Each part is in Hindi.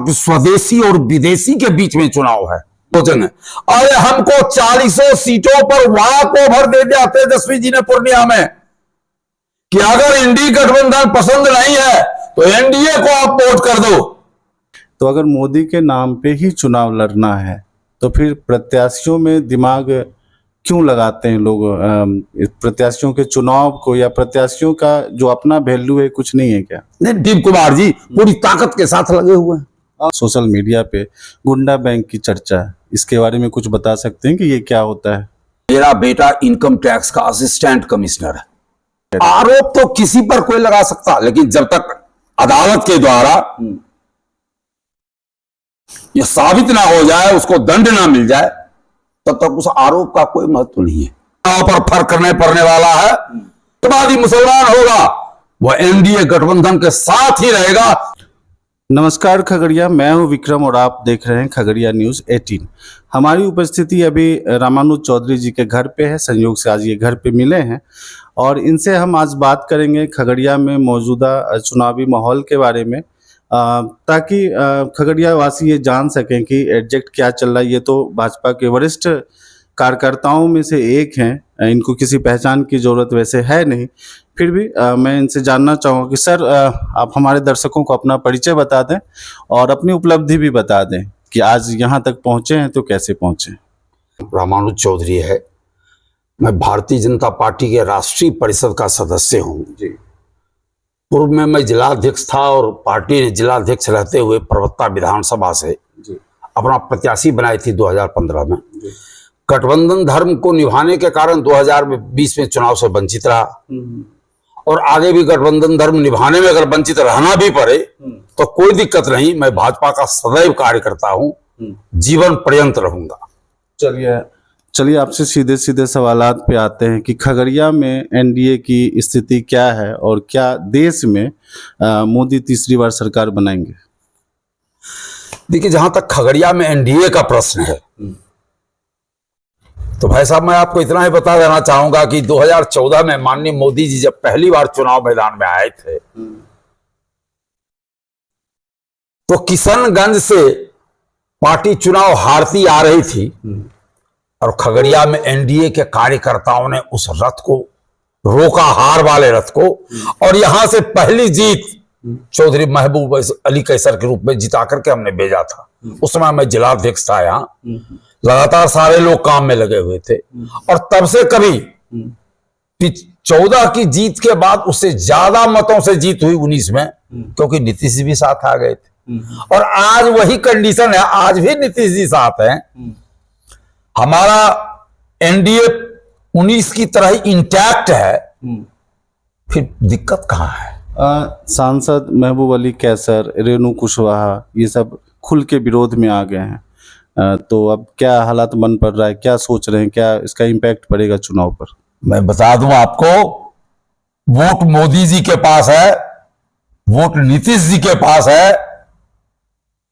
स्वदेशी और विदेशी के बीच में चुनाव है। अरे हमको 40 सीटों पर वॉक ओवर दे दिया तेजस्वी जी ने पूर्णिया में कि अगर इंडी गठबंधन पसंद नहीं है तो एनडीए को आप वोट कर दो। तो अगर मोदी के नाम पे ही चुनाव लड़ना है तो फिर प्रत्याशियों में दिमाग क्यों लगाते हैं लोग? प्रत्याशियों के चुनाव को या प्रत्याशियों का जो अपना वैल्यू है कुछ नहीं है क्या? नहीं, दीप कुमार जी पूरी ताकत के साथ लगे हुए हैं। सोशल मीडिया पे गुंडा बैंक की चर्चा है, इसके बारे में कुछ बता सकते हैं कि ये क्या होता है? मेरा बेटा इनकम टैक्स का असिस्टेंट कमिश्नर है। आरोप तो किसी पर कोई लगा सकता, लेकिन जब तक अदालत के द्वारा यह साबित ना हो जाए, उसको दंड ना मिल जाए, तब तक उस आरोप का कोई महत्व नहीं है। पर फर्क करने पड़ने वाला है, समाजी मुसलमान होगा वह एनडीए गठबंधन के साथ ही रहेगा। नमस्कार खगड़िया, मैं हूं विक्रम और आप देख रहे हैं खगड़िया न्यूज़ 18। हमारी उपस्थिति अभी रामानुज चौधरी जी के घर पे है। संयोग से आज ये घर पे मिले हैं और इनसे हम आज बात करेंगे खगड़िया में मौजूदा चुनावी माहौल के बारे में, ताकि खगड़िया वासी ये जान सकें कि एग्जैक्ट क्या चल रहा है। ये तो भाजपा के वरिष्ठ कार्यकर्ताओं में से एक हैं, इनको किसी पहचान की ज़रूरत वैसे है नहीं, फिर भी मैं इनसे जानना चाहूँगा कि सर आप हमारे दर्शकों को अपना परिचय बता दें और अपनी उपलब्धि भी बता दें कि आज यहाँ तक पहुँचे हैं तो कैसे पहुँचे। रामानुज चौधरी है, मैं भारतीय जनता पार्टी के राष्ट्रीय परिषद का सदस्य हूँ जी। पूर्व में मैं जिलाध्यक्ष था और पार्टी ने जिलाध्यक्ष रहते हुए परबत्ता विधानसभा से अपना प्रत्याशी बनाई थी 2015 में। गठबंधन धर्म को निभाने के कारण 2020 में चुनाव से वंचित रहा और आगे भी गठबंधन धर्म निभाने में अगर वंचित रहना भी पड़े तो कोई दिक्कत नहीं, मैं भाजपा का सदैव कार्यकर्ता हूं, जीवन पर्यंत रहूंगा। चलिए आपसे सीधे सीधे सवालात पे आते हैं कि खगड़िया में एनडीए की स्थिति क्या है और क्या देश में मोदी तीसरी बार सरकार बनाएंगे? देखिए, जहां तक खगड़िया में एनडीए का प्रश्न है तो भाई साहब मैं आपको इतना ही बता देना चाहूंगा कि 2014 में माननीय मोदी जी जब पहली बार चुनाव मैदान में आए थे तो किशनगंज से पार्टी चुनाव हारती आ रही थी और खगड़िया में एनडीए के कार्यकर्ताओं ने उस रथ को रोका, हार वाले रथ को, और यहां से पहली जीत चौधरी महबूब अली कैसर के रूप में जिता करके हमने भेजा था। उस समय मैं जिलाध्यक्ष था, यहाँ लगातार सारे लोग काम में लगे हुए थे और तब से कभी 14 की जीत के बाद उससे ज्यादा मतों से जीत हुई 19 में, क्योंकि नीतीश जी भी साथ आ गए थे और आज वही कंडीशन है, आज भी नीतीश जी साथ हैं। हमारा एनडीए 19 की तरह ही इंटैक्ट है, फिर दिक्कत कहां है? सांसद महबूब अली कैसर, रेणु कुशवाहा ये सब खुल के विरोध में आ गए हैं, तो अब क्या हालात बन पड़ रहा है, क्या सोच रहे हैं, क्या इसका इम्पैक्ट पड़ेगा चुनाव पर? मैं बता दूं आपको, वोट मोदी जी के पास है, वोट नीतीश जी के पास है,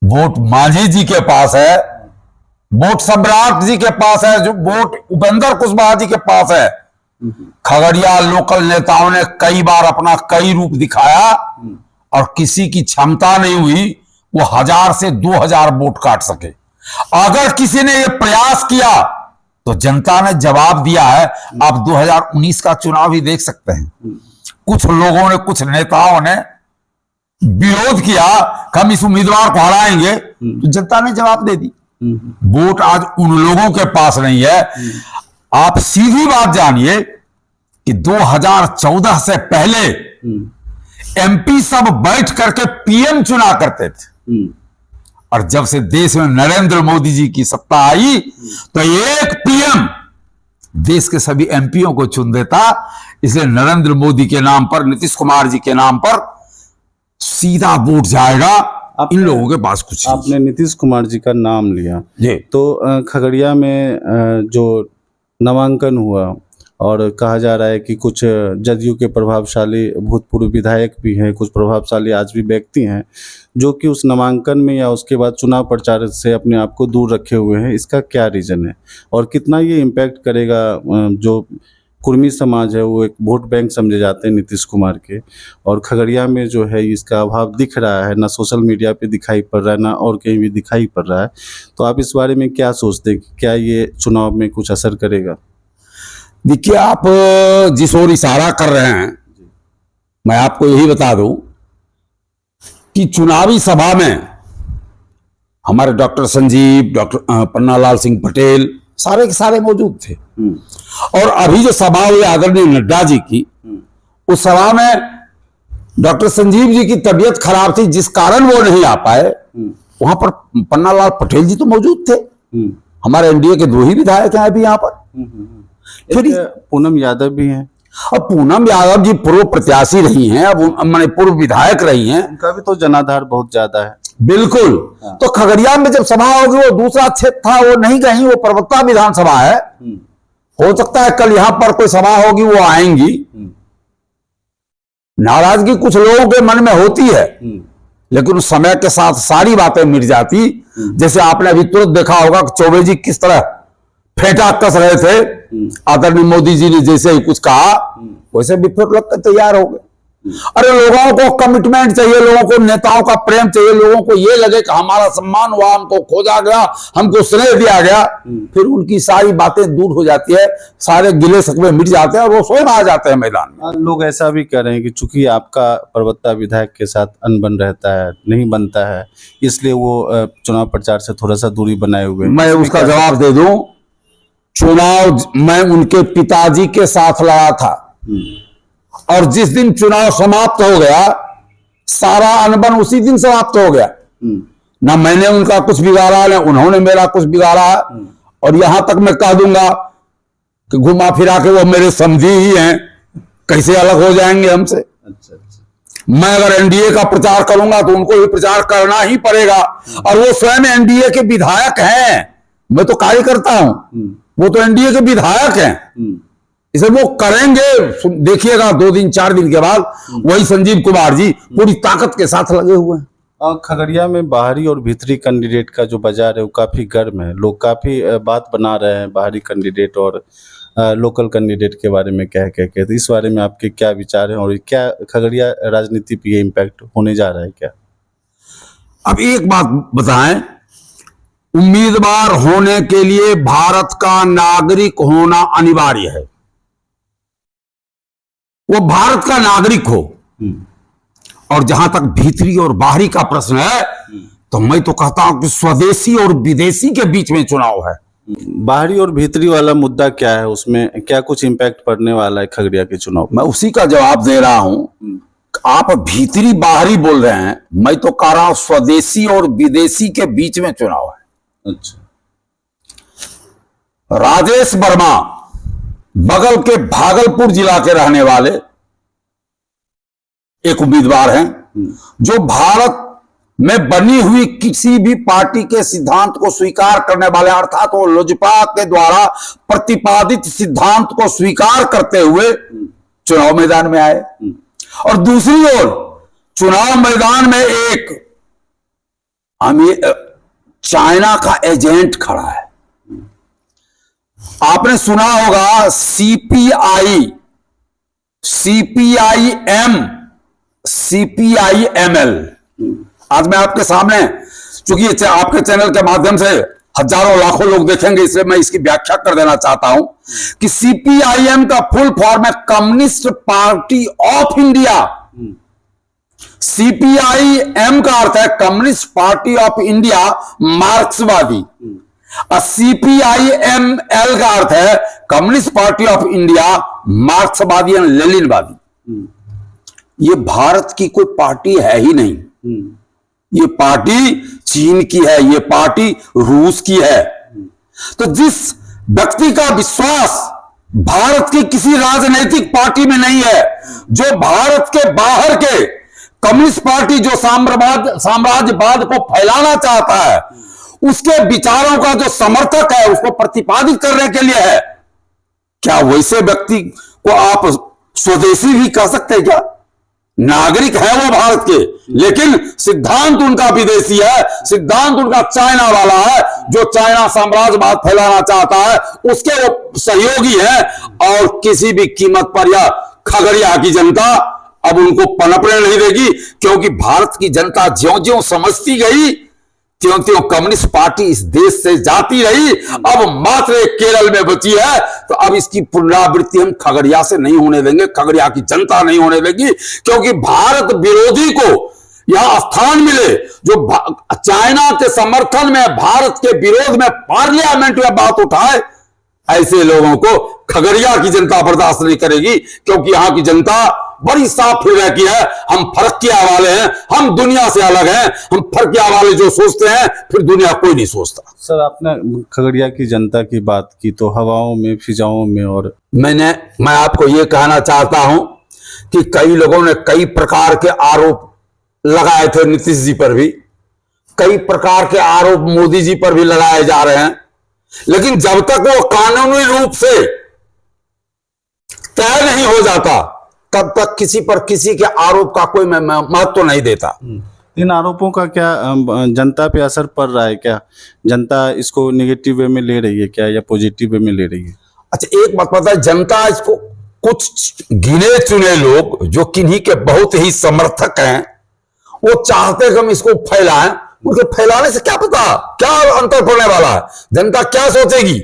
वोट मांझी जी के पास है, वोट सम्राट जी के पास है, जो वोट उपेंद्र कुशवाहा जी के पास है। खगड़िया लोकल नेताओं ने कई बार अपना कई रूप दिखाया और किसी की क्षमता नहीं हुई वो 1000 से 2000 वोट काट सके। अगर किसी ने यह प्रयास किया तो जनता ने जवाब दिया है। आप 2019 का चुनाव ही देख सकते हैं, कुछ लोगों ने, कुछ नेताओं ने विरोध किया कि हम इस उम्मीदवार को हराएंगे, तो जनता ने जवाब दे दी। वोट आज उन लोगों के पास नहीं है। आप सीधी बात जानिए कि 2014 से पहले एमपी सब बैठ करके पीएम चुना करते थे और जब से देश में नरेंद्र मोदी जी की सत्ता आई तो एक पीएम देश के सभी एमपीओं को चुन देता। इसलिए नरेंद्र मोदी के नाम पर, नीतीश कुमार जी के नाम पर सीधा वोट जाएगा। इन लोगों के पास कुछ नहीं। आपने नीतीश कुमार जी का नाम लिया जी, तो खगड़िया में जो नामांकन हुआ और कहा जा रहा है कि कुछ जदयू के प्रभावशाली भूतपूर्व विधायक भी हैं, कुछ प्रभावशाली आज भी व्यक्ति हैं जो कि उस नामांकन में या उसके बाद चुनाव प्रचार से अपने आप को दूर रखे हुए हैं। इसका क्या रीज़न है और कितना ये इम्पैक्ट करेगा जो कुर्मी समाज है वो एक वोट बैंक समझे जाते हैं नीतीश कुमार के, और खगड़िया में जो है इसका अभाव दिख रहा है, ना सोशल मीडिया पे दिखाई पड़ रहा है ना और कहीं भी दिखाई पड़ रहा है। तो आप इस बारे में क्या सोचते हैं कि क्या ये चुनाव में कुछ असर करेगा? देखिए, आप जिस ओर इशारा कर रहे हैं, मैं आपको यही बता दूं कि चुनावी सभा में हमारे डॉक्टर संजीव, डॉक्टर पन्नालाल सिंह पटेल सारे के सारे मौजूद थे। और अभी जो सभा हुई आदरणीय नड्डा जी की, उस सभा में डॉक्टर संजीव जी की तबीयत खराब थी, जिस कारण वो नहीं आ पाए। वहां पर पन्नालाल पटेल जी तो मौजूद थे। हमारे एनडीए के 2 ही विधायक हैं अभी यहाँ पर। फिर पूनम यादव भी हैं। अब पूनम यादव जी पूर्व प्रत्याशी रही हैं, अब मैंने पूर्व विधायक रही हैं, उनका भी तो जनाधार बहुत ज्यादा है। बिल्कुल। तो खगड़िया में जब सभा होगी, वो दूसरा क्षेत्र था, वो नहीं कहीं, वो प्रवक्ता विधानसभा है। हो सकता है कल यहां पर कोई सभा होगी, वो आएंगी। नाराजगी कुछ लोगों के मन में होती है, लेकिन उस समय के साथ सारी बातें मिट जाती। जैसे आपने अभी तुरंत देखा होगा कि चौबे जी किस तरह फेंटा कस रहे थे, आदरणीय मोदी जी ने जैसे ही कुछ कहा वैसे विस्फोट लगकर तैयार हो गए। अरे लोगों को कमिटमेंट चाहिए, लोगों को नेताओं का प्रेम चाहिए, लोगों को ये लगे कि हमारा सम्मान हुआ, हमको खोजा गया, हमको स्नेह दिया गया। फिर उनकी सारी बातें दूर हो जाती है, सारे गिले शिकवे मिट जाते हैं और वो स्वयं आ जाते हैं मैदान में। लोग ऐसा भी कह रहे हैं कि चूंकि आपका प्रवक्ता विधायक के साथ अनबन रहता है, नहीं बनता है, इसलिए वो चुनाव प्रचार से थोड़ा सा दूरी बनाए हुए। मैं उसका जवाब दे दूं, चुनाव मैं उनके पिताजी के साथ लड़ा था, और जिस दिन चुनाव समाप्त हो गया, सारा अनबन उसी दिन समाप्त हो गया। ना मैंने उनका कुछ बिगाड़ा, ना उन्होंने मेरा कुछ बिगाड़ा। और यहां तक मैं कह दूंगा कि घुमा फिरा के वो मेरे समझी ही हैं, कैसे अलग हो जाएंगे हमसे। मैं अगर एनडीए का प्रचार करूंगा तो उनको भी प्रचार करना ही पड़ेगा, और वो स्वयं एनडीए के विधायक हैं। मैं तो कार्यकर्ता हूं, वो तो एनडीए के विधायक हैं। इसे वो करेंगे, देखिएगा 2 दिन 4 दिन के बाद वही संजीव कुमार जी पूरी ताकत के साथ लगे हुए हैं। और खगड़िया में बाहरी और भीतरी कैंडिडेट का जो बाजार है वो काफी गर्म है। लोग काफी बात बना रहे हैं बाहरी कैंडिडेट और लोकल कैंडिडेट के बारे में कह के। तो इस बारे में आपके क्या विचार हैं, और क्या खगड़िया राजनीति पे ये इम्पैक्ट होने जा रहा है क्या? अब एक बात बताएं, उम्मीदवार होने के लिए भारत का नागरिक होना अनिवार्य है। वो भारत का नागरिक हो। और जहां तक भीतरी और बाहरी का प्रश्न है, तो मैं तो कहता हूं कि स्वदेशी और विदेशी के बीच में चुनाव है। बाहरी और भीतरी वाला मुद्दा क्या है, उसमें क्या कुछ इम्पैक्ट पड़ने वाला है खगड़िया के चुनाव? मैं उसी का जवाब दे रहा हूं। आप भीतरी बाहरी बोल रहे हैं, मैं तो कह रहा हूं स्वदेशी और विदेशी के बीच में चुनाव है। अच्छा। राजेश वर्मा बगल के भागलपुर जिला के रहने वाले एक उम्मीदवार हैं, जो भारत में बनी हुई किसी भी पार्टी के सिद्धांत को स्वीकार करने वाले, अर्थात वो लोजपा के द्वारा प्रतिपादित सिद्धांत को स्वीकार करते हुए चुनाव मैदान में आए। और दूसरी ओर चुनाव मैदान में एक चाइना का एजेंट खड़ा है। आपने सुना होगा CPIM, आज मैं आपके सामने, चूंकि आपके चैनल के माध्यम से हजारों लाखों लोग देखेंगे, इसलिए मैं इसकी व्याख्या कर देना चाहता हूं कि CPIM का फुल फॉर्म है communist party of India. CPIM का अर्थ है कम्युनिस्ट पार्टी ऑफ इंडिया मार्क्सवादी, और CPIML का अर्थ है कम्युनिस्ट पार्टी ऑफ इंडिया मार्क्सवादी या लेनिनवादी। ये भारत की कोई पार्टी है ही नहीं। ये पार्टी चीन की है, ये पार्टी रूस की है। तो जिस व्यक्ति का विश्वास भारत की किसी राजनीतिक पार्टी में नहीं है, जो भारत के बाहर के कम्युनिस्ट पार्टी जो साम्राज्यवाद को फैलाना चाहता है, उसके विचारों का जो समर्थक है, उसको प्रतिपादित करने के लिए है, क्या वैसे व्यक्ति को आप स्वदेशी भी कह सकते हैं क्या? नागरिक है वो भारत के, लेकिन सिद्धांत उनका विदेशी है, सिद्धांत उनका चाइना वाला है, जो चाइना साम्राज्यवाद फैलाना चाहता है उसके वो सहयोगी हैं, और किसी भी कीमत पर यह खगड़िया की जनता अब उनको पनपने नहीं देगी, क्योंकि भारत की जनता ज्यों-ज्यों समझती गई त्यों-त्यों कम्युनिस्ट पार्टी इस देश से जाती रही। अब मात्र एक केरल में बची है, तो अब इसकी पुनरावृत्ति हम खगड़िया से नहीं होने देंगे, खगड़िया की जनता नहीं होने देगी, क्योंकि भारत विरोधी को यह स्थान मिले जो चाइना के समर्थन में, भारत के विरोध में पार्लियामेंट में बात उठाए, ऐसे लोगों को खगड़िया की जनता बर्दाश्त नहीं करेगी, क्योंकि यहां की जनता बड़ी साफ हृदय की है। हम फरकिया वाले हैं, हम दुनिया से अलग हैं, हम फरकिया वाले जो सोचते हैं फिर दुनिया कोई नहीं सोचता। सर, आपने खगड़िया की जनता की बात की तो हवाओं में, फिजाओं में, और मैं आपको ये कहना चाहता हूं कि कई लोगों ने कई प्रकार के आरोप लगाए थे, नीतीश जी पर भी कई प्रकार के आरोप मोदी जी पर भी लगाए जा रहे हैं, लेकिन जब तक वो कानूनी रूप से तय नहीं हो जाता तब तक किसी पर किसी के आरोप का कोई मैं महत्व नहीं देता। इन आरोपों का क्या जनता पे असर पड़ रहा है? क्या जनता इसको नेगेटिव वे में ले रही है क्या, या पॉजिटिव वे में ले रही है? अच्छा, एक बात पता है, जनता इसको, कुछ गिने चुने लोग जो किन्हीं के बहुत ही समर्थक हैं, वो चाहते कि हम इसको फैलाएं। उनके फैलाने से क्या पता क्या अंतर पड़ने वाला है, जनता क्या सोचेगी।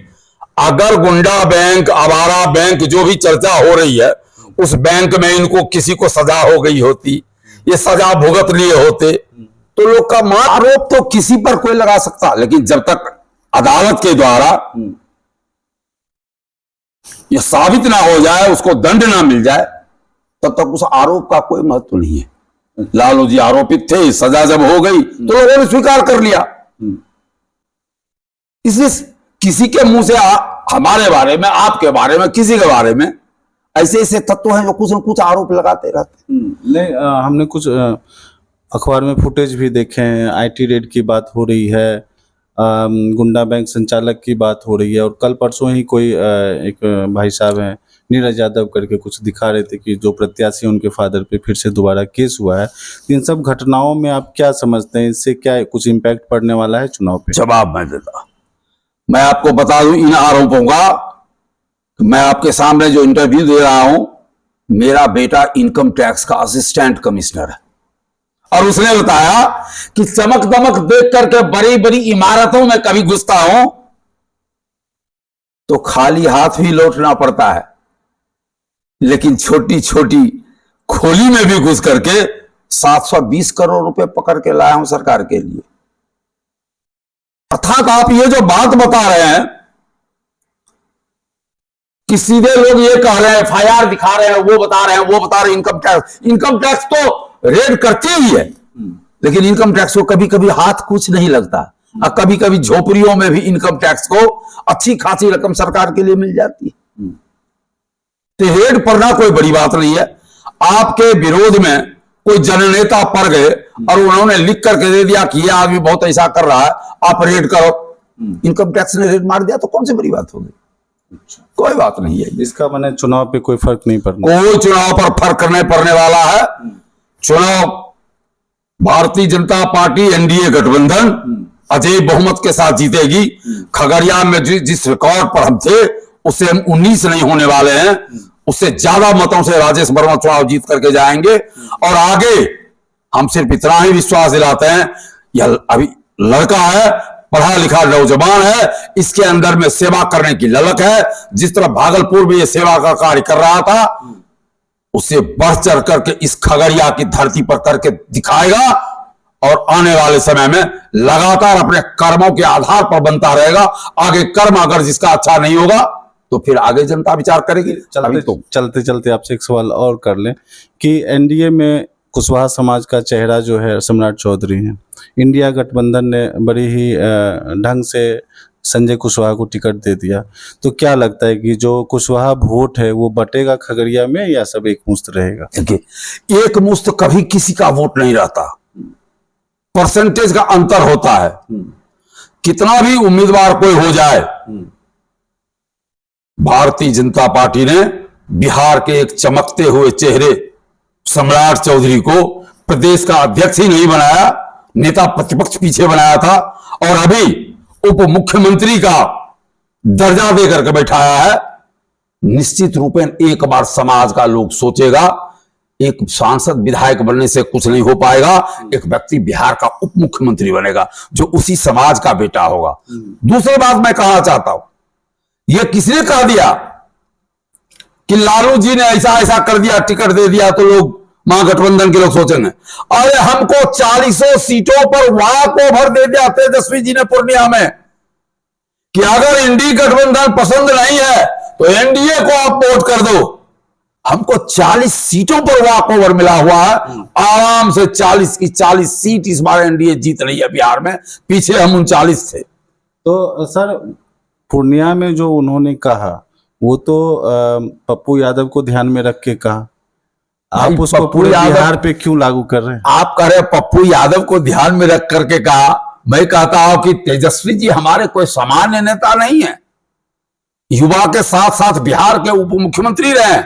अगर गुंडा बैंक, आवारा बैंक जो भी चर्चा हो रही है, उस बैंक में इनको किसी को सजा हो गई होती, ये सजा भुगत लिए होते, तो लोग का आरोप तो किसी पर कोई लगा सकता, लेकिन जब तक अदालत के द्वारा ये साबित ना हो जाए, उसको दंड ना मिल जाए, तब तक उस आरोप का कोई महत्व नहीं है। लालू जी आरोपित थे, सजा जब हो गई तो लोगों ने स्वीकार कर लिया। इसलिए किसी के मुंह से हमारे बारे में, आपके बारे में, किसी के बारे में ऐसे ऐसे तत्व हैं जो कुछ न कुछ आरोप लगाते रहते हैं। नहीं, हमने कुछ अखबार में फुटेज भी देखे हैं, IT रेड की बात हो रही है, गुंडा बैंक संचालक की बात हो रही है, और कल परसों ही कोई एक भाई साहब हैं नीरज यादव करके कुछ दिखा रहे थे कि जो प्रत्याशी उनके फादर पे फिर से दोबारा केस हुआ है। इन सब घटनाओं में आप क्या समझते हैं, इससे क्या कुछ इम्पैक्ट पड़ने वाला है चुनाव पे? जवाब मैं देता, मैं आपको बता दूं इन आरोपों का। मैं आपके सामने जो इंटरव्यू दे रहा हूं, मेरा बेटा इनकम टैक्स का असिस्टेंट कमिश्नर है, और उसने बताया कि चमक दमक देख करके बड़ी बड़ी इमारतों में कभी घुसता हूं तो खाली हाथ ही लौटना पड़ता है, लेकिन छोटी छोटी खोली में भी घुस करके 720 करोड़ रुपए पकड़ के लाया हूं सरकार के लिए। अर्थात आप ये जो बात बता रहे हैं कि सीधे लोग ये कह रहे हैं, FIR दिखा रहे हैं, वो बता रहे हैं, वो बता रहे हैं, इनकम टैक्स तो रेड करते ही है, लेकिन इनकम टैक्स को कभी कभी हाथ कुछ नहीं लगता, और कभी कभी झोपड़ियों में भी इनकम टैक्स को अच्छी खासी रकम सरकार के लिए मिल जाती है। तो रेड पड़ना कोई बड़ी बात नहीं है। आपके विरोध में कोई जननेता पड़ गए और उन्होंने लिख करके दे दिया कि यह आदमी बहुत ऐसा कर रहा है, आप रेड करो, इनकम टैक्स ने रेड मार दिया, तो कौन सी बड़ी बात होगी? कोई बात नहीं है। इसका माने चुनाव पे कोई फर्क नहीं पड़ना, कोई चुनाव पर फर्क नहीं पड़ने वाला है। चुनाव भारतीय जनता पार्टी NDA गठबंधन अजय बहुमत के साथ जीतेगी। खगड़िया में जिस रिकॉर्ड पर हम थे उससे हम 19 नहीं होने वाले हैं, उससे ज्यादा मतों से राजेश वर्मा चुनाव जीत करके जाएंगे। और आगे हम सिर्फ इतना ही विश्वास दिलाते हैं, यह अभी लड़का है, पढ़ा लिखा नौजवान है, इसके अंदर में सेवा करने की ललक है। जिस तरह भागलपुर में ये सेवा का कार्य कर रहा था, उसे बढ़ चढ़ करके इस खगड़िया की धरती पर करके दिखाएगा, और आने वाले समय में लगातार अपने कर्मों के आधार पर बनता रहेगा। आगे कर्म अगर जिसका अच्छा नहीं होगा तो फिर आगे जनता विचार करेगी। चलते चलते आपसे एक सवाल और कर लें कि NDA में कुशवाहा समाज का चेहरा जो है सम्राट चौधरी हैं, इंडिया गठबंधन ने बड़ी ही ढंग से संजय कुशवाहा को टिकट दे दिया, तो क्या लगता है कि जो कुशवाहा वोट है वो बटेगा खगड़िया में, या सब एक मुश्त रहेगा? देखिए, एक मुश्त कभी किसी का वोट नहीं रहता, परसेंटेज का अंतर होता है। कितना भी उम्मीदवार कोई हो जाए, भारतीय जनता पार्टी ने बिहार के एक चमकते हुए चेहरे सम्राट चौधरी को प्रदेश का अध्यक्ष ही नहीं बनाया, नेता प्रतिपक्ष पीछे बनाया था, और अभी उप मुख्यमंत्री का दर्जा देकर के बैठाया है। निश्चित रूप में एक बार समाज का लोग सोचेगा, एक सांसद विधायक बनने से कुछ नहीं हो पाएगा, एक व्यक्ति बिहार का उप मुख्यमंत्री बनेगा जो उसी समाज का बेटा होगा। दूसरी बात मैं कहना चाहता हूं, यह किसने कह दिया कि लालू जी ने ऐसा ऐसा कर दिया, टिकट दे दिया तो लोग महागठबंधन के लोग सोचेंगे? अरे हमको 40 सीटों पर वॉक ओवर दे दिया तेजस्वी जी ने पूर्णिया में कि अगर इंडी गठबंधन पसंद नहीं है तो एनडीए को आप वोट कर दो। हमको 40 सीटों पर वॉक ओवर मिला हुआ है, आराम से 40 की 40 सीट इस बार एनडीए जीत रही है बिहार में, पीछे हम 39 थे। तो सर पूर्णिया में जो उन्होंने कहा वो तो पप्पू यादव को ध्यान में रख के कहा, आप उसको पूरे बिहार पे क्यों लागू कर रहे हैं? आप कह रहे पप्पू यादव को ध्यान में रख करके कहा, मैं कहता हूं कि तेजस्वी जी हमारे कोई सामान्य नेता नहीं है। युवा के साथ साथ बिहार के उप मुख्यमंत्री रहे,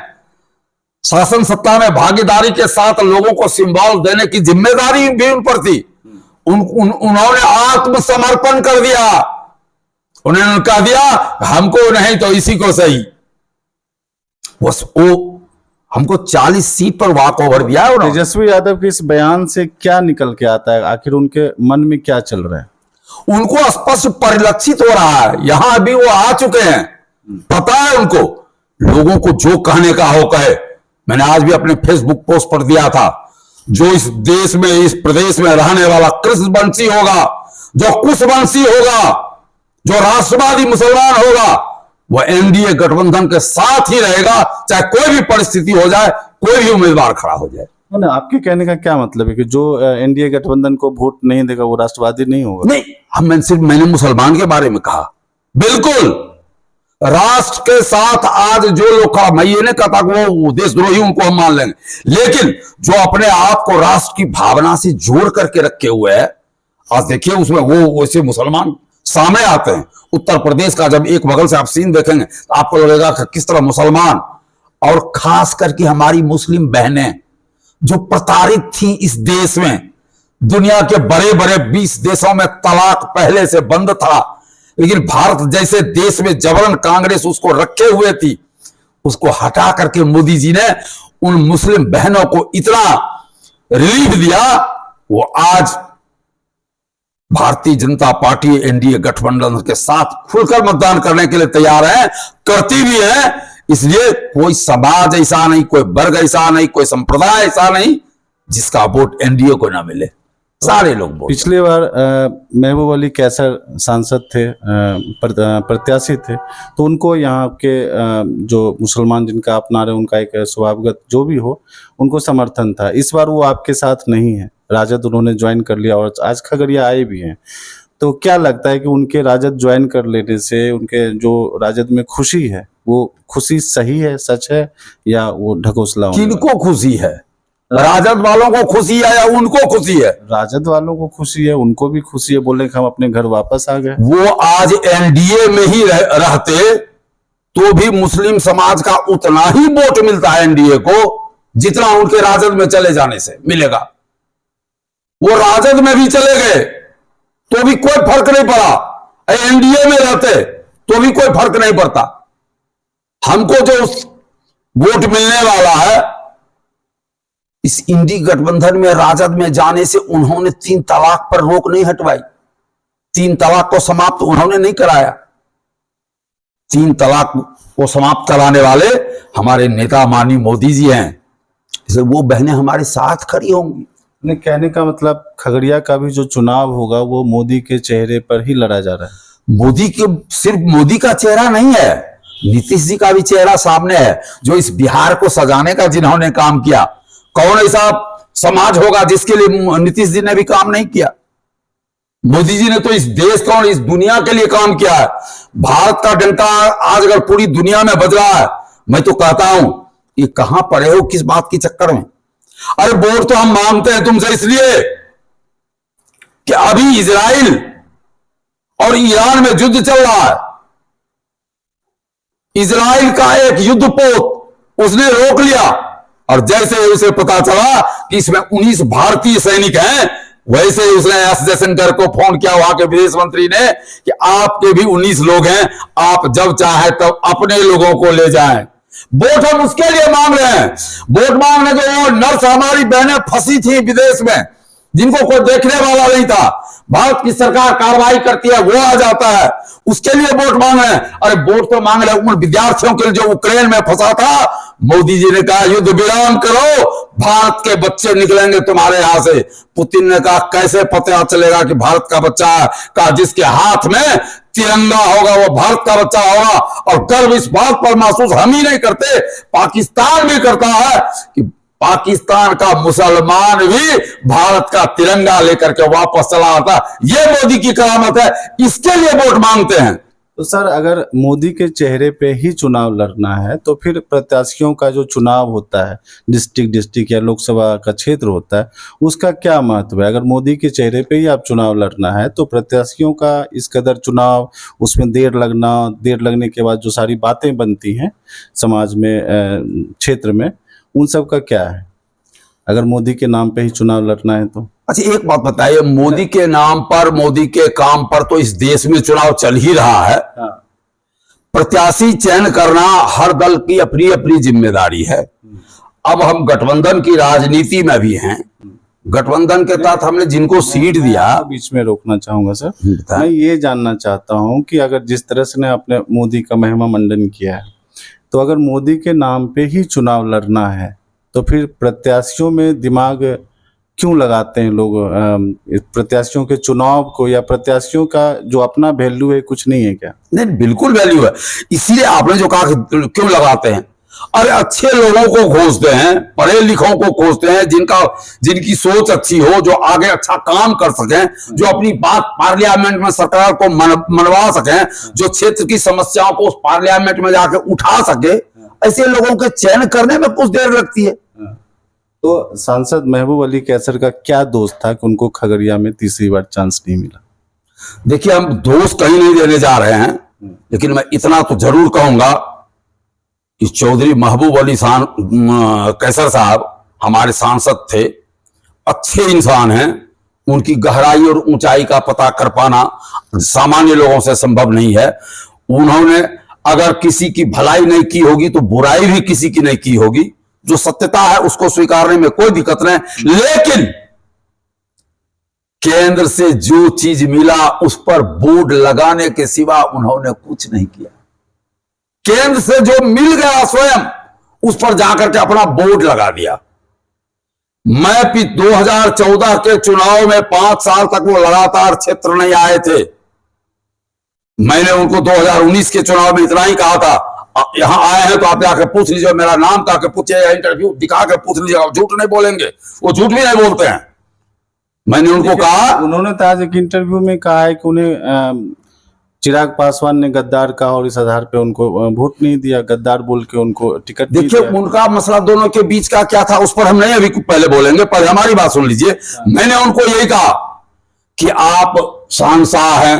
शासन सत्ता में भागीदारी के साथ लोगों को सिंबल देने की जिम्मेदारी भी उन पर थी। उन्होंने आत्मसमर्पण कर दिया, उन्होंने कह दिया हमको नहीं तो इसी को सही। वो हमको 40 सीट पर वॉक ओवर दिया है। तेजस्वी यादव के इस बयान से क्या निकल के आता है, आखिर उनके मन में क्या चल रहा है? उनको स्पष्ट परिलक्षित हो रहा है, यहां अभी वो आ चुके हैं, पता है उनको, लोगों को जो कहने का हो कहे। मैंने आज भी अपने फेसबुक पोस्ट पर दिया था, जो इस देश में इस प्रदेश में रहने वाला कृष्णवंशी होगा, जो कुशवंशी होगा, जो राष्ट्रवादी मुसलमान होगा, वह एनडीए गठबंधन के साथ ही रहेगा, चाहे कोई भी परिस्थिति हो जाए, कोई भी उम्मीदवार खड़ा हो जाए। ना, आपके कहने का क्या मतलब है कि जो एनडीए गठबंधन को वोट नहीं देगा वो राष्ट्रवादी नहीं होगा? नहीं, मैंने मुसलमान के बारे में कहा। बिल्कुल राष्ट्र के साथ आज जो लोग खड़ा, मैं ये नहीं कहता कि वो देशद्रोही उनको हम मान लेंगे, लेकिन जो अपने आप को राष्ट्र की भावना से जोड़ करके रखे हुए है, आज देखिए उसमें वो वैसे मुसलमान सामने आते हैं। उत्तर प्रदेश का जब एक बगल से आप सीन देखेंगे तो आपको लगेगा कि किस तरह मुसलमान और खास करके हमारी मुस्लिम बहनें जो प्रताड़ित थी इस देश में, दुनिया के बड़े बड़े 20 देशों में तलाक पहले से बंद था, लेकिन भारत जैसे देश में जबरन कांग्रेस उसको रखे हुए थी, उसको हटा करके मोदी जी ने उन मुस्लिम बहनों को इतना रिलीफ दिया, वो आज भारतीय जनता पार्टी एनडीए गठबंधन के साथ खुलकर मतदान करने के लिए तैयार है, करती भी है। इसलिए कोई समाज ऐसा नहीं, कोई वर्ग ऐसा नहीं, कोई संप्रदाय ऐसा नहीं जिसका वोट एनडीए को ना मिले, सारे लोग वोट। पिछली बार महबूब अली कैसर सांसद थे, प्रत्याशी थे, तो उनको यहाँ के जो मुसलमान जिनका अपना रहे उनका एक स्वभावगत जो भी हो उनको समर्थन था। इस बार वो आपके साथ नहीं है, राजद उन्होंने ज्वाइन कर लिया और आज खगड़िया आए भी हैं। तो क्या लगता है कि उनके राजद ज्वाइन कर लेने से उनके जो राजद में खुशी है वो खुशी सही है, सच है, या वो ढकोसला? किनको खुशी है? राजद वालों को खुशी है या उनको खुशी है? राजद वालों को खुशी है, उनको भी खुशी है, बोले कि हम अपने घर वापस आ गए। वो आज एनडीए में ही रहते तो भी मुस्लिम समाज का उतना ही वोट मिलता है एनडीए को जितना उनके राजद में चले जाने से मिलेगा। वो राजद में भी चले गए तो भी कोई फर्क नहीं पड़ा, एनडीए में रहते तो भी कोई फर्क नहीं पड़ता। हमको जो वोट मिलने वाला है इस इंडी गठबंधन में राजद में जाने से, उन्होंने 3 तलाक पर रोक नहीं हटवाई, 3 तलाक को समाप्त उन्होंने नहीं कराया। 3 तलाक को समाप्त कराने वाले हमारे नेता माननीय मोदी जी हैं, इसलिए वो बहनें हमारे साथ खड़ी होंगी। कहने का मतलब खगड़िया का भी जो चुनाव होगा वो मोदी के चेहरे पर ही लड़ा जा रहा है। मोदी के सिर्फ मोदी का चेहरा नहीं है, नीतीश जी का भी चेहरा सामने है, जो इस बिहार को सजाने का जिन्होंने काम किया। कौन ऐसा समाज होगा जिसके लिए नीतीश जी ने भी काम नहीं किया? मोदी जी ने तो इस देश का और इस दुनिया के लिए काम किया है। भारत का डंका आज अगर पूरी दुनिया में बज रहा है, मैं तो कहता हूं ये कहां पड़े हो, किस बात के चक्कर में? अरे वोट तो हम मांगते हैं तुमसे इसलिए कि अभी इजराइल और ईरान में युद्ध चल रहा है। इजराइल का एक युद्धपोत उसने रोक लिया और जैसे उसे पता चला कि इसमें 19 भारतीय सैनिक हैं, वैसे ही उसने एस जयशंकर को फोन किया वहां के विदेश मंत्री ने कि आपके भी 19 लोग हैं, आप जब चाहे तब अपने लोगों को ले जाएं। वोट हम उसके लिए मांग रहे हैं, वोट मांगने के वो नर्स हमारी बहनें फंसी थी विदेश में, जिनको कोई देखने वाला नहीं था, भारत की सरकार कार्रवाई करती है, वो आ जाता है, उसके लिए वोट मांग रहे हैं। अरे वोट तो मांग रहे उन विद्यार्थियों के लिए जो उक्रेन में फंसा था। मोदी जी ने कहा युद्ध विराम करो, भारत के बच्चे निकलेंगे तुम्हारे यहां से। पुतिन ने कहा कैसे पता चलेगा कि भारत का बच्चा है, कहा जिसके हाथ में तिरंगा होगा वो भारत का बच्चा होगा। और गर्व इस बात पर महसूस हम ही नहीं करते, पाकिस्तान भी करता है कि पाकिस्तान का मुसलमान भी भारत का तिरंगा लेकर के वापस चला आता। ये मोदी की करामत है, इसके लिए वोट मांगते हैं। तो सर, अगर मोदी के चेहरे पे ही चुनाव लड़ना है तो फिर प्रत्याशियों का जो चुनाव होता है, डिस्ट्रिक्ट या लोकसभा का क्षेत्र होता है, उसका क्या महत्व है? अगर मोदी के चेहरे पे ही आप चुनाव लड़ना है तो प्रत्याशियों का इस कदर चुनाव, उसमें देर लगने के बाद जो सारी बातें बनती हैं समाज में, क्षेत्र में, उन सब का क्या है अगर मोदी के नाम पे ही चुनाव लड़ना है तो? अच्छा एक बात बताइए, मोदी के नाम पर, मोदी के काम पर तो इस देश में चुनाव चल ही रहा है। हाँ। प्रत्याशी चयन करना हर दल की अपनी अपनी जिम्मेदारी है। अब हम गठबंधन की राजनीति में भी हैं, गठबंधन के तहत हमने जिनको सीट दिया। बीच में रोकना चाहूंगा सर, मैं ये जानना चाहता हूं कि अगर जिस तरह से ने अपने मोदी का महिमा मंडन किया है, तो अगर मोदी के नाम पे ही चुनाव लड़ना है तो फिर प्रत्याशियों में दिमाग क्यों लगाते हैं लोग? प्रत्याशियों के चुनाव को या प्रत्याशियों का जो अपना वैल्यू है कुछ नहीं है क्या? नहीं, बिल्कुल वैल्यू है। इसलिए आपने जो कहा कि क्यों लगाते हैं, अरे अच्छे लोगों को खोजते हैं, पढ़े लिखों को खोजते हैं, जिनकी सोच अच्छी हो, जो आगे अच्छा काम कर सकें, जो अपनी बात पार्लियामेंट में सरकार को मनवा सकें, जो क्षेत्र की समस्याओं को उस पार्लियामेंट में जाके उठा सके, ऐसे लोगों के चयन करने में कुछ देर लगती है। तो सांसद महबूब अली कैसर का क्या दोष था कि उनको खगड़िया में तीसरी बार चांस नहीं मिला? देखिए, हम दोष कहीं नहीं देने जा रहे हैं, लेकिन मैं इतना तो जरूर कहूंगा कि चौधरी महबूब अली कैसर साहब हमारे सांसद थे, अच्छे इंसान हैं, उनकी गहराई और ऊंचाई का पता कर पाना सामान्य लोगों से संभव नहीं है। उन्होंने अगर किसी की भलाई नहीं की होगी तो बुराई भी किसी की नहीं की होगी। जो सत्यता है उसको स्वीकारने में कोई दिक्कत नहीं, लेकिन केंद्र से जो चीज मिला उस पर बोर्ड लगाने के सिवा उन्होंने कुछ नहीं किया। केंद्र से जो मिल गया स्वयं उस पर जाकर के अपना बोर्ड लगा दिया। मैं 2014 के चुनाव में 5 साल तक वो लगातार क्षेत्र नहीं आए थे। मैंने उनको 2019 के चुनाव में इतना ही कहा था, यहां आए हैं तो आप जाकर पूछ लीजिए, मेरा नाम कहा के पूछिए, इंटरव्यू दिखा के पूछ लीजिए, झूठ नहीं बोलेंगे, वो झूठ भी नहीं बोलते हैं। मैंने उनको कहा, उन्होंने तो आज एक इंटरव्यू में कहा है कि उन्हें चिराग पासवान ने गद्दार कहा और इस आधार पे उनको वोट नहीं दिया, गद्दार बोल के उनको टिकट नहीं दिया। देखिए, उनका मसला दोनों के बीच का क्या था उस पर हम नहीं अभी पहले बोलेंगे, पहले हमारी बात सुन लीजिए। मैंने उनको यही कहा कि आप शहंशाह हैं,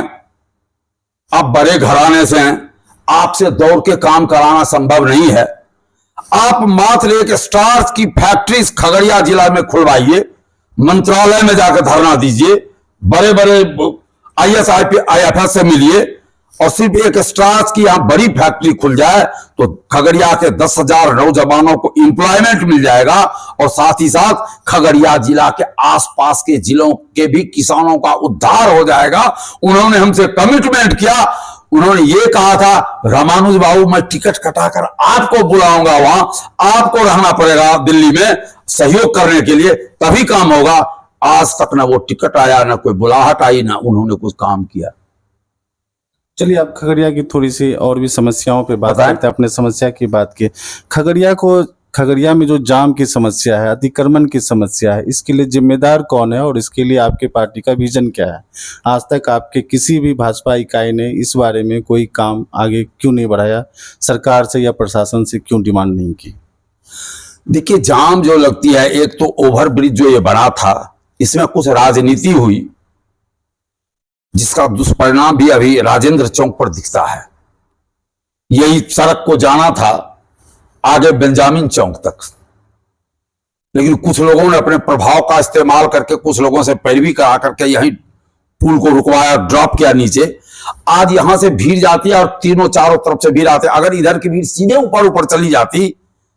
आप बड़े घराने से हैं, आपसे दौड़ के काम कराना संभव नहीं है। आप मात्र एक स्टार्च की फैक्ट्री खगड़िया जिला में खुलवाइए, मंत्रालय में जाकर धरना दीजिए, बड़े बड़े IAS से मिलिए और सिर्फ एक स्टार्च की यहां बड़ी फैक्ट्री खुल जाए तो खगड़िया के 10,000 नौजवानों को एम्प्लॉयमेंट मिल जाएगा और साथ ही साथ खगड़िया जिला के आसपास के जिलों के भी किसानों का उद्धार हो जाएगा। उन्होंने हमसे कमिटमेंट किया, उन्होंने ये कहा था, रामानुज बाबू मैं टिकट कटाकर आपको बुलाऊंगा, वहां आपको रहना पड़ेगा दिल्ली में सहयोग करने के लिए, तभी काम होगा। आज तक ना वो टिकट आया, ना कोई बुलाहट आई, ना उन्होंने कुछ काम किया। चलिए, आप खगड़िया की थोड़ी सी और भी समस्याओं पे बात करते हैं। अपने समस्या की बात की, खगड़िया में जो जाम की समस्या है, अतिक्रमण की समस्या है, इसके लिए जिम्मेदार कौन है और इसके लिए आपके पार्टी का विजन क्या है? आज तक आपके किसी भी भाजपा इकाई ने इस बारे में कोई काम आगे क्यों नहीं बढ़ाया? सरकार से या प्रशासन से क्यों डिमांड नहीं की? देखिए, जाम जो लगती है, एक तो ओवरब्रिज जो ये बना था, इसमें कुछ राजनीति हुई जिसका दुष्परिणाम भी अभी राजेंद्र चौक पर दिखता है। यही सड़क को जाना था आगे बेंजामिन चौक तक, लेकिन कुछ लोगों ने अपने प्रभाव का इस्तेमाल करके, कुछ लोगों से पैरवी करा करके यहीं पुल को रुकवाया, ड्रॉप किया नीचे। आज यहां से भीड़ जाती है और तीनों चारों तरफ से भीड़ आते। अगर इधर की भीड़ सीधे ऊपर ऊपर चली जाती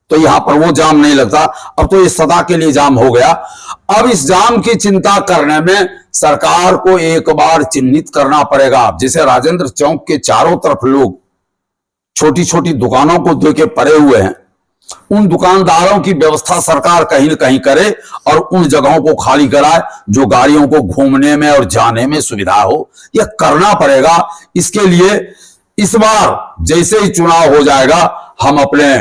तो यहां पर वो जाम नहीं लगता। अब तो ये सदा के लिए जाम हो गया। अब इस जाम की चिंता करने में सरकार को एक बार चिन्हित करना पड़ेगा। जैसे राजेंद्र चौक के चारों तरफ लोग छोटी छोटी दुकानों को देके पड़े हुए हैं, उन दुकानदारों की व्यवस्था सरकार कहीं न कहीं करे और उन जगहों को खाली कराए जो गाड़ियों को घूमने में और जाने में सुविधा हो। यह करना पड़ेगा। इसके लिए इस बार जैसे ही चुनाव हो जाएगा, हम अपने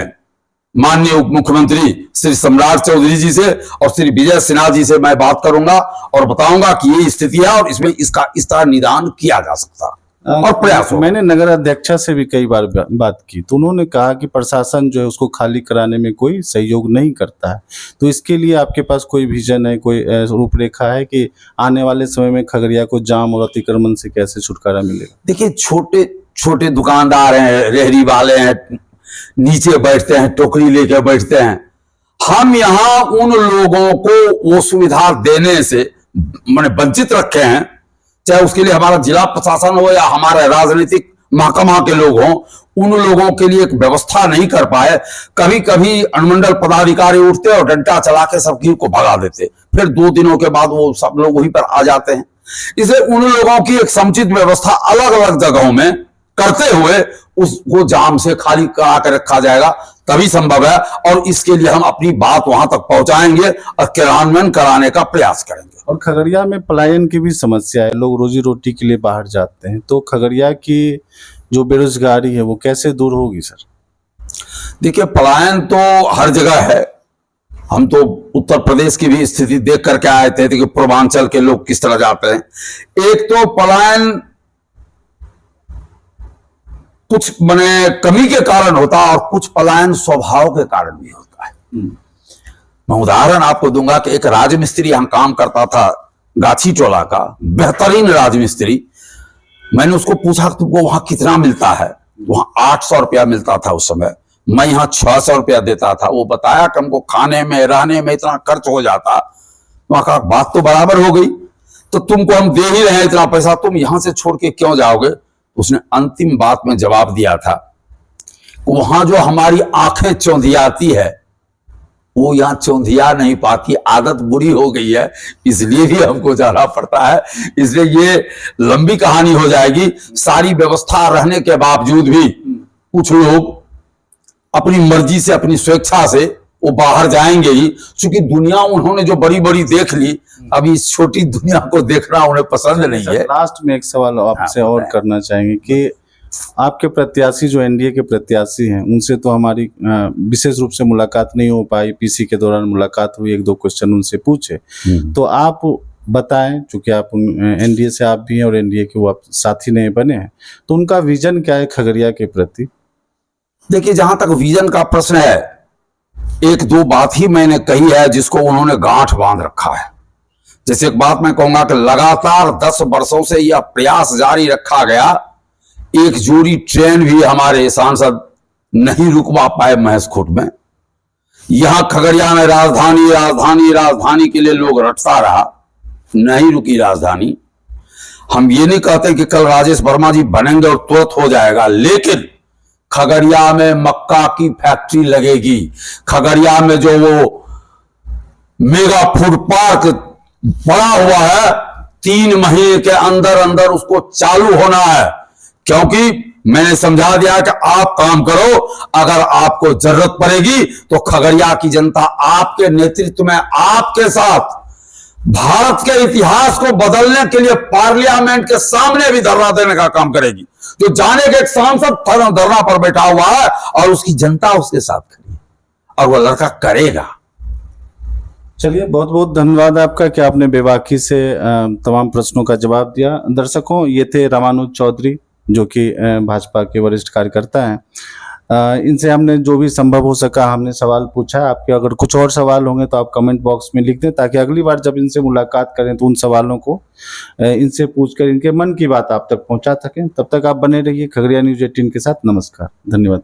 माननीय उप मुख्यमंत्री श्री सम्राट चौधरी जी से और श्री विजय सिन्हा जी से मैं बात करूंगा और बताऊंगा कि ये स्थिति है और इसमें इसका निदान किया जा सकता और प्रयास होगा। मैंने नगर अध्यक्षा से भी कई बार बात की तो उन्होंने कहा कि प्रशासन जो है उसको खाली कराने में कोई सहयोग नहीं करता है। तो इसके लिए आपके पास कोई विजन है, कोई रूपरेखा है कि आने वाले समय में खगड़िया को जाम और अतिक्रमण से कैसे छुटकारा मिलेगा? देखिए, छोटे छोटे दुकानदार हैं, रेहड़ी वाले हैं, नीचे बैठते हैं, टोकरी लेके बैठते हैं। हम यहाँ उन लोगों को वो सुविधा देने से मैंने वंचित रखे हैं, चाहे उसके लिए हमारा जिला प्रशासन हो या हमारे राजनीतिक महकमा के लोग हों, उन लोगों के लिए एक व्यवस्था नहीं कर पाए। कभी कभी अनुमंडल पदाधिकारी उठते और डंडा चला के सबकी को भगा देते, फिर 2 दिनों के बाद वो सब लोग वहीं पर आ जाते हैं। इसलिए उन लोगों की एक समुचित व्यवस्था अलग अलग जगहों में करते हुए उसको जाम से खाली करा कर रखा जाएगा, तभी संभव है। और इसके लिए हम अपनी बात वहां तक पहुंचाएंगे और क्रियान्वयन कराने का प्रयास करेंगे। और खगड़िया में पलायन की भी समस्या है, लोग रोजी रोटी के लिए बाहर जाते हैं, तो खगड़िया की जो बेरोजगारी है वो कैसे दूर होगी सर? देखिए, पलायन तो हर जगह है। हम तो उत्तर प्रदेश की भी स्थिति देख करके आए थे कि पूर्वांचल के लोग किस तरह जाते हैं। एक तो पलायन कुछ मने कमी के कारण होता है और कुछ पलायन स्वभाव के कारण भी होता है। मैं उदाहरण आपको दूंगा कि एक राजमिस्त्री यहां काम करता था, गाछी टोला का बेहतरीन राजमिस्त्री। मैंने उसको पूछा तुमको वहां कितना मिलता है? वहां 800 रुपया मिलता था उस समय, मैं यहां 600 रुपया देता था। वो बताया कि हमको खाने में रहने में इतना खर्च हो जाता। वहां कहा बात तो बराबर हो गई, तो तुमको हम दे ही रहे हैं इतना पैसा, तुम यहां से छोड़ के क्यों जाओगे? उसने अंतिम बात में जवाब दिया था, वहां जो हमारी आंखें चौंधियाती है वो यहां चौंधिया नहीं पाती, आदत बुरी हो गई है, इसलिए भी हमको जाना पड़ता है। इसलिए ये लंबी कहानी हो जाएगी। सारी व्यवस्था रहने के बावजूद भी कुछ लोग अपनी मर्जी से, अपनी स्वेच्छा से वो बाहर जाएंगे ही, क्योंकि दुनिया उन्होंने जो बड़ी बड़ी देख ली, अभी इस छोटी दुनिया को देखना उन्हें पसंद नहीं है। लास्ट में एक सवाल आपसे और करना चाहेंगे कि आपके प्रत्याशी जो एनडीए के प्रत्याशी हैं, उनसे तो हमारी विशेष रूप से मुलाकात नहीं हो पाई। पीसी के दौरान मुलाकात हुई, 1-2 क्वेश्चन उनसे पूछे, तो आप बताएं, चूंकि आप एनडीए से आप भी हैं और एनडीए के वो आप साथी नहीं बने हैं, तो उनका विजन क्या है खगड़िया के प्रति? देखिए, जहां तक विजन का प्रश्न है, 1-2 बात ही मैंने कही है जिसको उन्होंने गांठ बांध रखा है। जैसे एक बात मैं कहूंगा कि लगातार 10 वर्षों से यह प्रयास जारी रखा गया, एक जोड़ी ट्रेन भी हमारे सांसद नहीं रुकवा पाए महेशखूंट में। यहां खगड़िया में राजधानी राजधानी राजधानी के लिए लोग रटता रहा, नहीं रुकी राजधानी। हम ये नहीं कहते कि कल राजेश वर्मा जी बनेंगे और तुरंत हो जाएगा, लेकिन खगड़िया में मक्का की फैक्ट्री लगेगी। खगड़िया में जो वो मेगा फूड पार्क बड़ा हुआ है, 3 महीने के अंदर अंदर उसको चालू होना है, क्योंकि मैंने समझा दिया कि आप काम करो, अगर आपको जरूरत पड़ेगी तो खगड़िया की जनता आपके नेतृत्व में, आपके साथ भारत के इतिहास को बदलने के लिए पार्लियामेंट के सामने भी धरना देने का काम करेगी। जो जाने के एक सांसद धरना पर बैठा हुआ है और उसकी जनता उसके साथ खड़ी है, और वह लड़का करेगा। चलिए, बहुत बहुत धन्यवाद आपका कि आपने बेबाकी से तमाम प्रश्नों का जवाब दिया। दर्शकों, ये थे रामानुज चौधरी, जो कि भाजपा के वरिष्ठ कार्यकर्ता हैं। इनसे हमने जो भी संभव हो सका हमने सवाल पूछा। आपके अगर कुछ और सवाल होंगे तो आप कमेंट बॉक्स में लिख दें, ताकि अगली बार जब इनसे मुलाकात करें तो उन सवालों को इनसे पूछकर इनके मन की बात आप तक पहुंचा सकें। तब तक आप बने रहिए खगड़िया न्यूज़ 18 के साथ। नमस्कार, धन्यवाद।